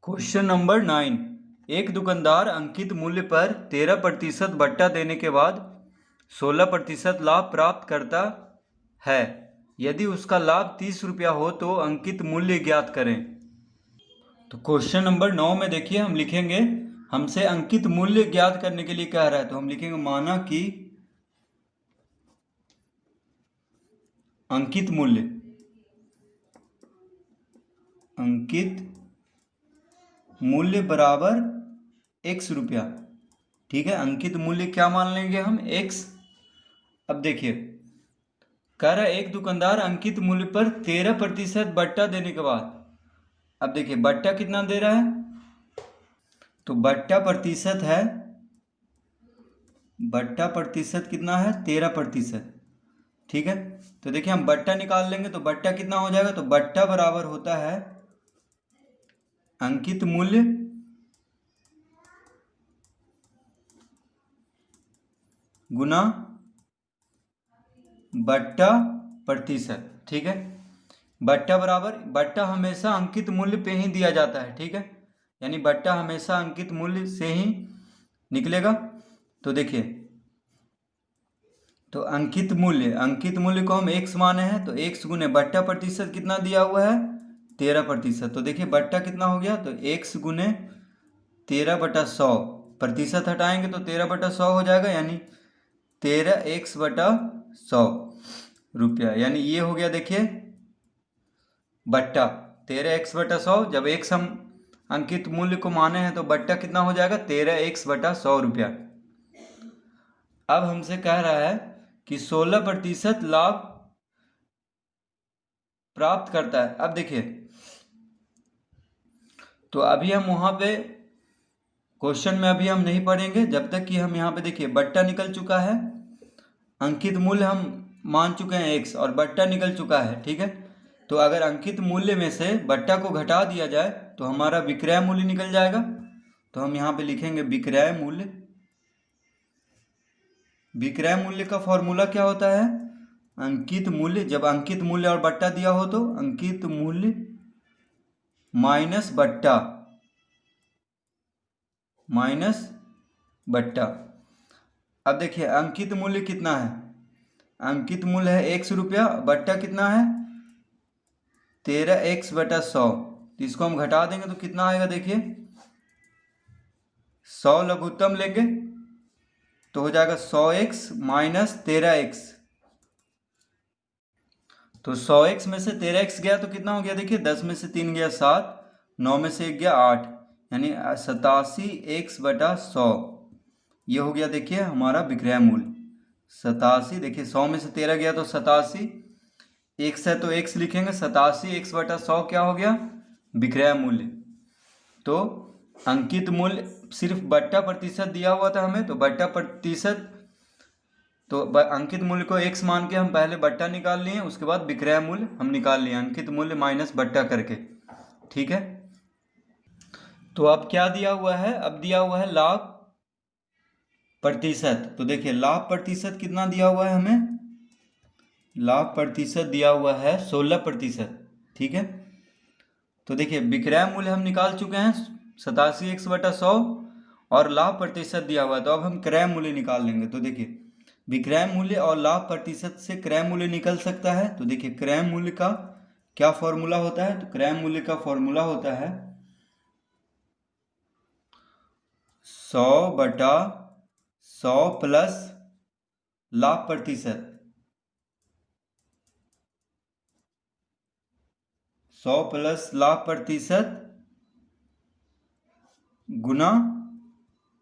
Question number 9। एक दुकानदार अंकित मूल्य पर 13% बट्टा देने के बाद 16% लाभ प्राप्त करता है। यदि उसका लाभ 30 रुपया हो तो अंकित मूल्य ज्ञात करें। तो क्वेश्चन नंबर 9 में देखिए हम लिखेंगे, हमसे अंकित मूल्य ज्ञात करने के लिए कह रहा है, तो हम लिखेंगे माना कि अंकित मूल्य बराबर x रुपया। ठीक है, अंकित मूल्य क्या मान लेंगे हम, x। अब देखिए कह रहा है एक दुकानदार अंकित मूल्य पर 13% बट्टा देने के बाद, अब देखिए बट्टा कितना दे रहा है, तो बट्टा प्रतिशत कितना है, 13%। ठीक है, तो देखिए हम बट्टा निकाल लेंगे तो बट्टा कितना हो जाएगा, तो बट्टा बराबर होता है अंकित मूल्य गुना बट्टा प्रतिशत। ठीक है, बट्टा बराबर, बट्टा हमेशा अंकित मूल्य पे ही दिया जाता है। ठीक है, यानी बट्टा हमेशा अंकित मूल्य से ही निकलेगा। तो देखिए, तो अंकित मूल्य को हम x माने हैं, तो x गुने बट्टा प्रतिशत कितना दिया हुआ है, 13%। तो देखिए बट्टा कितना हो गया, तो x गुने 13/100, प्रतिशत हटाएंगे तो 13/100 हो जाएगा, यानी 13x/100 रुपया। यानी ये हो गया देखिए बट्टा 13x/100। जब x हम अंकित मूल्य को माने हैं तो बट्टा कितना हो जाएगा, 13x/100 रुपया। अब हमसे कह रहा है कि 16% लाभ प्राप्त करता है। अब देखिए, तो अभी हम वहां पे क्वेश्चन में अभी हम नहीं पढ़ेंगे, जब तक कि हम यहाँ पे देखिए बट्टा निकल चुका है, अंकित मूल्य हम मान चुके हैं x और बट्टा निकल चुका है। ठीक है, तो अगर अंकित मूल्य में से बट्टा को घटा दिया जाए तो हमारा विक्रय मूल्य निकल जाएगा। तो हम यहाँ पे लिखेंगे विक्रय मूल्य का फॉर्मूला क्या होता है, अंकित मूल्य, जब अंकित मूल्य और बट्टा दिया हो तो अंकित मूल्य माइनस बट्टा। अब देखिए अंकित मूल्य कितना है, अंकित मूल्य है x रुपया, बट्टा कितना है 13x/100। तो इसको हम घटा देंगे तो कितना आएगा, देखिए 100 लघुत्तम लेंगे तो हो जाएगा 100x माइनस 13x। तो 100x में से 13x गया तो कितना हो गया, देखिए 10 में से 3 गया 7, 9 में से 1 गया 8, यानी 87x/100। ये हो गया देखिए हमारा विक्रय मूल्य 87। देखिए 100 में से 13 गया तो 87, x है तो x लिखेंगे, 87x/100 क्या हो गया, विक्रय मूल्य। तो अंकित मूल्य सिर्फ बट्टा प्रतिशत दिया हुआ था हमें, तो बट्टा प्रतिशत, तो अंकित मूल्य को x मान के हम पहले बट्टा निकाल लिए, उसके बाद विक्रय मूल्य हम निकाल लिए, अंकित मूल्य माइनस बट्टा करके। ठीक है, तो अब क्या दिया हुआ है, अब दिया हुआ है लाभ प्रतिशत। तो देखिए लाभ प्रतिशत कितना दिया हुआ है हमें, लाभ प्रतिशत दिया हुआ है 16%। ठीक है, तो देखिए विक्रय मूल्य हम निकाल चुके हैं 87x/100 और लाभ प्रतिशत दिया हुआ है, तो अब हम क्रय मूल्य निकाल लेंगे। तो देखिए विक्रय मूल्य और लाभ प्रतिशत से क्रय मूल्य निकल सकता है। तो देखिए क्रय मूल्य का क्या फॉर्मूला होता है, तो क्रय मूल्य का फॉर्मूला होता है 100/100 प्लस लाभ प्रतिशत, 100 प्लस लाभ प्रतिशत गुना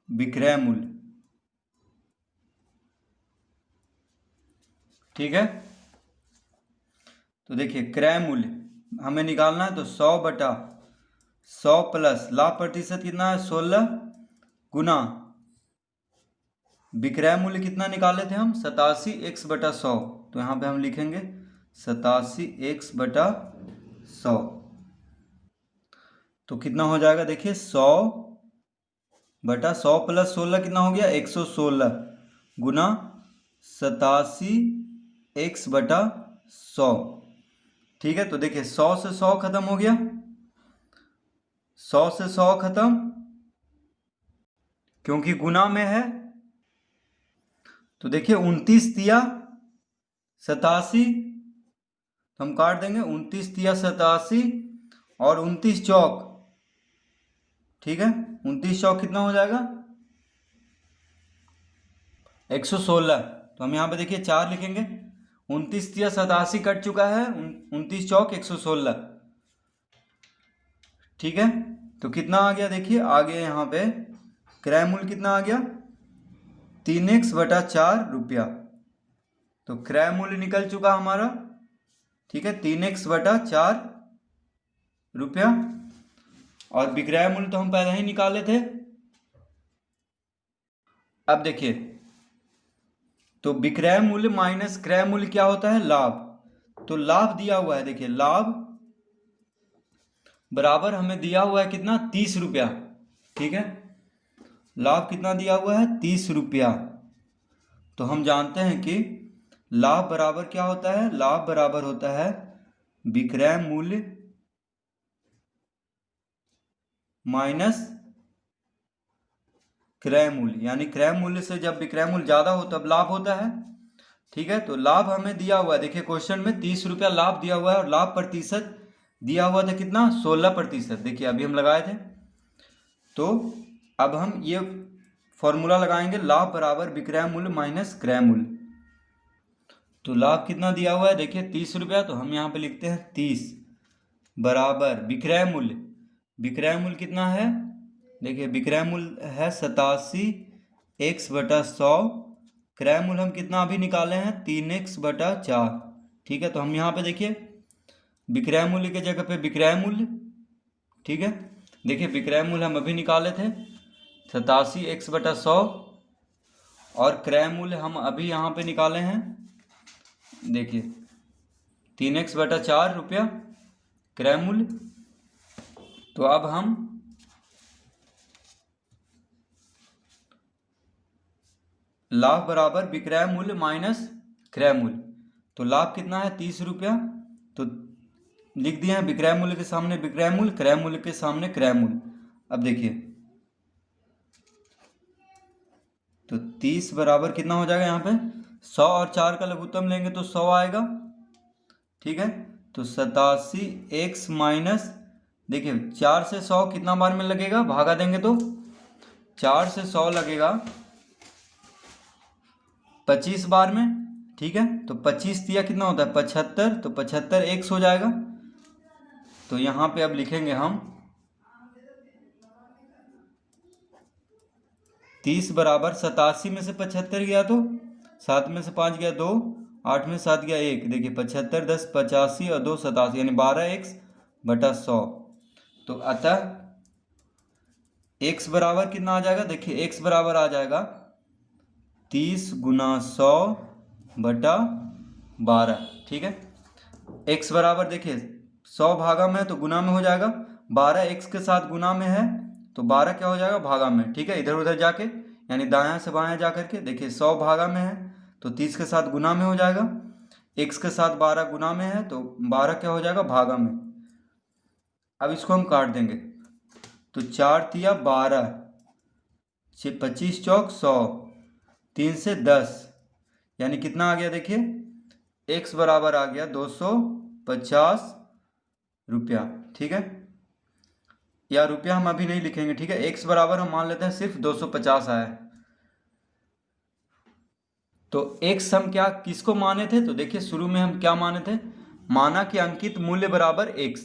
विक्रय मूल्य। ठीक है, तो देखिए क्रय मूल्य हमें निकालना है, तो 100/100 प्लस लाभ प्रतिशत कितना है 16 गुना विक्रय मूल्य कितना निकाले थे हम 87x/100। तो यहाँ पे हम लिखेंगे 87x/100। तो कितना हो जाएगा, देखिए 100/100 प्लस 16 कितना हो गया 116 गुना 87x/100। ठीक है, तो देखिए 100 से 100 खत्म हो गया, 100 से 100 खत्म, क्योंकि गुना में है। तो देखिए 29 तिया 87, तो हम काट देंगे 29 तिया 87 और 29 चौक, ठीक है, 29 चौक कितना हो जाएगा 116। तो हम यहाँ पे देखिए 4 लिखेंगे, 29 तिया 87 कट चुका है, 29 चौक 116, ठीक है। तो कितना आ गया देखिए, आ गया यहाँ पे क्रय मूल्य कितना आ गया 3x/4 रुपया। तो क्रय मूल्य निकल चुका हमारा, ठीक है, 3x/4 रुपया। और विक्रय मूल्य तो हम पहले ही निकाले थे। अब देखिए, तो विक्रय मूल्य माइनस क्रय मूल्य क्या होता है, लाभ। तो लाभ दिया हुआ है, देखिए लाभ बराबर हमें दिया हुआ है कितना 30 रुपया, ठीक है। लाभ कितना दिया हुआ है 30 रुपया। तो हम जानते हैं कि लाभ बराबर क्या होता है, लाभ बराबर होता है विक्रय मूल्य माइनस क्रय मूल्य, यानी क्रय मूल्य से जब विक्रय मूल्य ज्यादा हो तब लाभ होता है, ठीक है। तो लाभ हमें दिया हुआ है, देखिए क्वेश्चन में 30 रुपया लाभ दिया हुआ है और लाभ प्रतिशत दिया हुआ था कितना 16%। देखिए अभी हम लगाए थे। तो अब हम ये फॉर्मूला लगाएंगे, लाभ बराबर विक्रय मूल्य माइनस क्रय मूल्य। तो लाभ कितना दिया हुआ है देखिए 30 रुपया, तो हम यहाँ पे लिखते हैं 30 बराबर विक्रय मूल्य, विक्रय मूल्य कितना है देखिए, विक्रय मूल्य है 87x/100, क्रय मूल्य हम कितना अभी निकाले हैं 3x/4, ठीक है। तो हम यहाँ पे देखिए विक्रय मूल्य के जगह पे विक्रय मूल्य, ठीक है। देखिए विक्रय मूल्य हम अभी निकाले थे 87x/100 और क्रय मूल्य हम अभी यहाँ पे निकाले हैं, देखिए 3x/4 रुपया क्रय मूल्य। तो अब हम लाभ बराबर विक्रय मूल्य माइनस क्रय मूल्य, तो लाभ कितना है 30 रुपया, तो लिख दिया है विक्रय मूल्य के सामने विक्रय मूल्य, क्रय मूल्य के सामने क्रय मूल्य। अब देखिए तो 30 बराबर कितना हो जाएगा यहाँ पे 100 और 4 का लघुत्तम लेंगे तो 100 आएगा, ठीक है। तो 87x माइनस, देखिए 4 से 100 कितना बार में लगेगा, भागा देंगे तो 4 से 100 लगेगा 25 बार में, ठीक है। तो 25 दिया कितना होता है 75, तो 75 x हो जाएगा। तो यहाँ पे अब लिखेंगे हम 30 बराबर 87 में से 75 गया तो 7 में से 5 गया 2, 8 में से 7 गया 1, देखिए 75 10 85 और 2 87, यानी 12x/100। तो अतः x बराबर कितना आ जाएगा, देखिए x बराबर आ जाएगा 30 गुना 100/12, ठीक है। x बराबर देखिए 100 भागा में है तो गुना में हो जाएगा, 12 x के साथ गुना में है तो 12 क्या हो जाएगा भागा में, ठीक है। इधर उधर जाके यानी दायां से बायां जा करके देखिए 100 भागा में है तो 30 के साथ गुना में हो जाएगा, x के साथ 12 गुना में है तो 12 क्या हो जाएगा भागा में। अब इसको हम काट देंगे, तो 4 तिया 12, 25 चौक 100, 3 से 10, यानी कितना आ गया देखिए x बराबर आ गया 250 रुपया, ठीक है। या रुपया हम अभी नहीं लिखेंगे, ठीक है। x बराबर हम मान लेते हैं सिर्फ 250 आया है। तो x हम क्या किसको माने थे, तो देखिए शुरू में हम क्या माने थे, माना कि अंकित मूल्य बराबर x,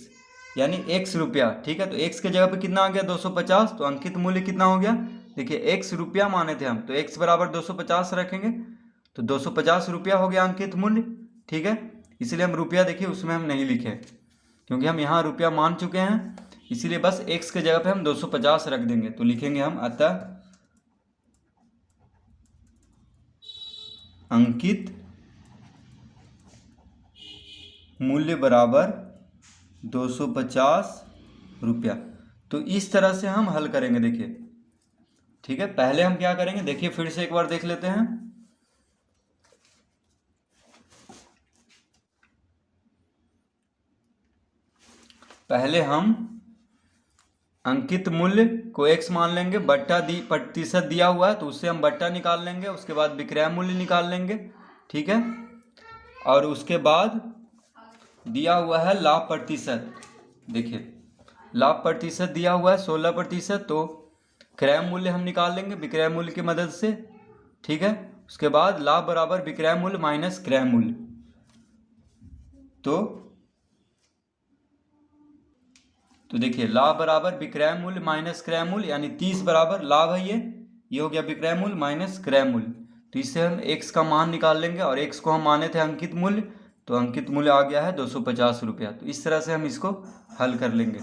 यानी x रुपया, ठीक है। तो x के जगह पे कितना आ गया 250, तो अंकित मूल्य कितना हो गया देखिए x रुपया माने थे हम, तो x बराबर 250 रखेंगे, तो 250 रुपया हो गया अंकित मूल्य, ठीक है। इसलिए हम रुपया देखिए उसमें हम नहीं लिखे क्योंकि हम यहाँ रुपया मान चुके हैं, इसीलिए बस x के जगह पे हम 250 रख देंगे। तो लिखेंगे हम अतः अंकित मूल्य बराबर 250 रुपया। तो इस तरह से हम हल करेंगे देखिए, ठीक है। पहले हम क्या करेंगे देखिए, फिर से एक बार देख लेते हैं। पहले हम अंकित मूल्य को x मान लेंगे, बट्टा प्रतिशत दिया हुआ है तो उससे हम बट्टा निकाल लेंगे, उसके बाद विक्रय मूल्य निकाल लेंगे, ठीक है। और उसके बाद दिया हुआ है लाभ प्रतिशत। देखिए लाभ प्रतिशत दिया हुआ है 16%, तो क्रय मूल्य हम निकाल लेंगे विक्रय मूल्य की मदद से, ठीक है। उसके बाद लाभ बराबर विक्रय मूल्य माइनस क्रय मूल्य, तो देखिए लाभ बराबर विक्रय मूल्य माइनस क्रय मूल्य, यानी 30 बराबर लाभ है ये हो गया विक्रय मूल्य माइनस क्रय मूल्य। तो इससे हम x का मान निकाल लेंगे, और x को हम माने थे अंकित मूल्य, तो अंकित मूल्य आ गया है 250 रुपया। तो इस तरह से हम इसको हल कर लेंगे।